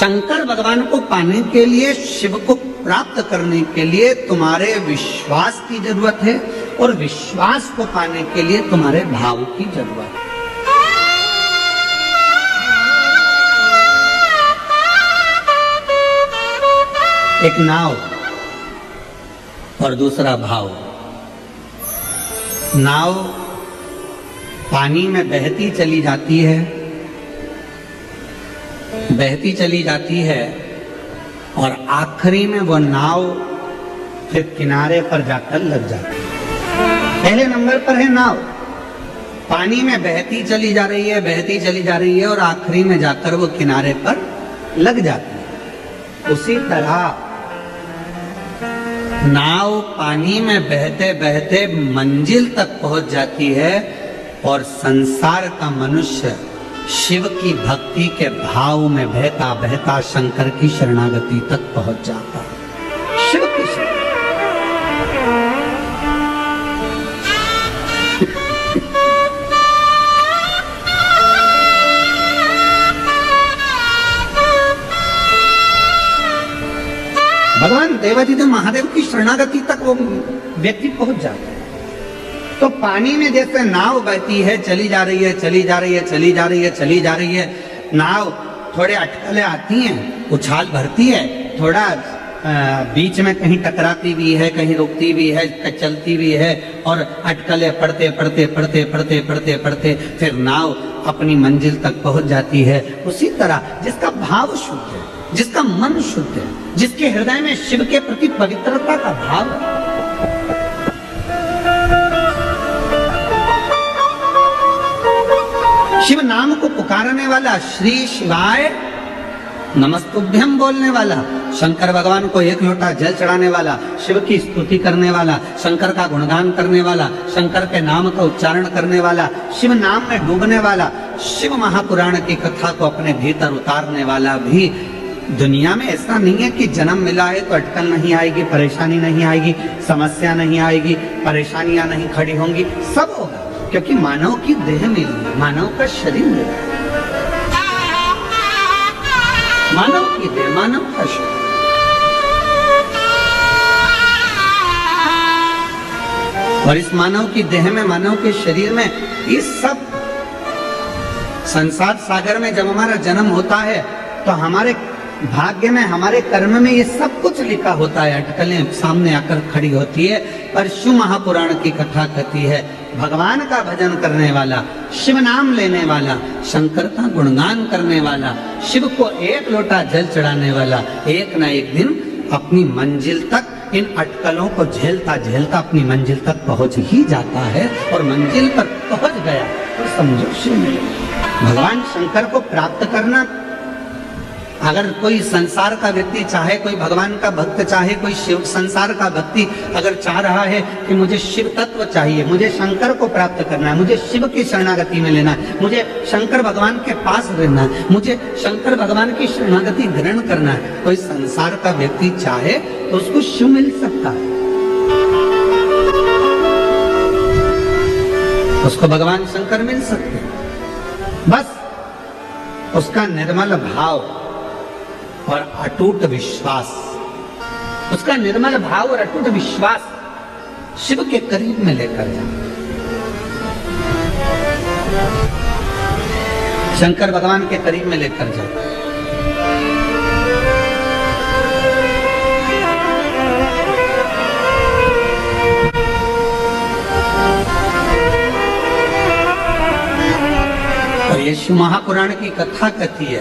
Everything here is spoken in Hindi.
शंकर भगवान को पाने के लिए, शिव को प्राप्त करने के लिए तुम्हारे विश्वास की जरूरत है और विश्वास को पाने के लिए तुम्हारे भाव की जरूरत है। एक नाव और दूसरा भाव। नाव पानी में बहती चली जाती है, बहती चली जाती है और आखिरी में वो नाव फिर किनारे पर जाकर लग जाती है। पहले नंबर पर है नाव, पानी में बहती चली जा रही है, बहती चली जा रही है और आखिरी में जाकर वो किनारे पर लग जाती है। उसी तरह नाव पानी में बहते बहते मंजिल तक पहुंच जाती है और संसार का मनुष्य शिव की भक्ति के भाव में बहता बहता शंकर की शरणागति तक पहुंच जाता है। शिव की भगवान देवादिदेव महादेव की शरणागति तक वो व्यक्ति पहुंच जाता है। तो पानी में जैसे नाव बहती है, चली जा रही है, चली जा रही है, चली जा रही है, चली जा रही है, नाव थोड़े अटकलें आती हैं, उछाल भरती है, थोड़ा बीच में कहीं टकराती भी है, कहीं रुकती भी है, चलती भी है और अटकलें पड़ते पड़ते पड़ते पड़ते पड़ते पड़ते फिर नाव अपनी मंजिल तक पहुंच जाती है। उसी तरह जिसका भाव शुद्ध है, जिसका मन शुद्ध है, जिसके हृदय में शिव के प्रति पवित्रता का भाव है, शिव नाम को पुकारने वाला, श्री शिवाय नमस्तुभ्यम बोलने वाला, शंकर भगवान को एक लोटा जल चढ़ाने वाला, शिव की स्तुति करने वाला, शंकर का गुणगान करने वाला, शंकर के नाम का उच्चारण करने वाला, शिव नाम में डूबने वाला, शिव महापुराण की कथा को अपने भीतर उतारने वाला भी दुनिया में ऐसा नहीं है कि जन्म मिला है तो अटकल नहीं आएगी, परेशानी नहीं आएगी, समस्या नहीं आएगी, परेशानियां नहीं खड़ी होंगी। सब होगा क्योंकि मानव की देह मिली है, मानव का शरीर मिला है, मानव की देह, मानव का शरीर। और इस मानव की देह में, मानव के शरीर में ये सब संसार सागर में जब हमारा जन्म होता है तो हमारे भाग्य में, हमारे कर्म में ये सब कुछ लिखा होता है, अटकलें सामने आकर खड़ी होती है। पर शिव महापुराण की कथा कहती है भगवान का भजन करने वाला, शिव नाम लेने वाला, शंकर का गुणगान करने वाला, शिव को एक लोटा जल चढ़ाने वाला एक ना एक दिन अपनी मंजिल तक इन अटकलों को झेलता झेलता अपनी मंजिल तक पहुंच ही जाता है। और मंजिल पर पहुंच गया तो समझो शिव मिल गया। भगवान शंकर को प्राप्त करना, अगर कोई संसार का व्यक्ति चाहे, कोई भगवान का भक्त चाहे, कोई शिव संसार का भक्ति अगर चाह रहा है कि मुझे शिव तत्व चाहिए, मुझे शंकर को प्राप्त करना है, मुझे शिव की शरणागति में लेना है, मुझे शंकर भगवान के पास रहना है, मुझे शंकर भगवान की शरणागति ग्रहण करना है, कोई संसार का व्यक्ति चाहे तो उसको शिव मिल सकता है, उसको भगवान शंकर मिल सकते हैं। बस उसका निर्मल भाव और अटूट विश्वास, उसका निर्मल भाव और अटूट विश्वास शिव के करीब में लेकर जाए। शंकर भगवान के करीब में लेकर जाए। और ये शिव महापुराण की कथा कहती है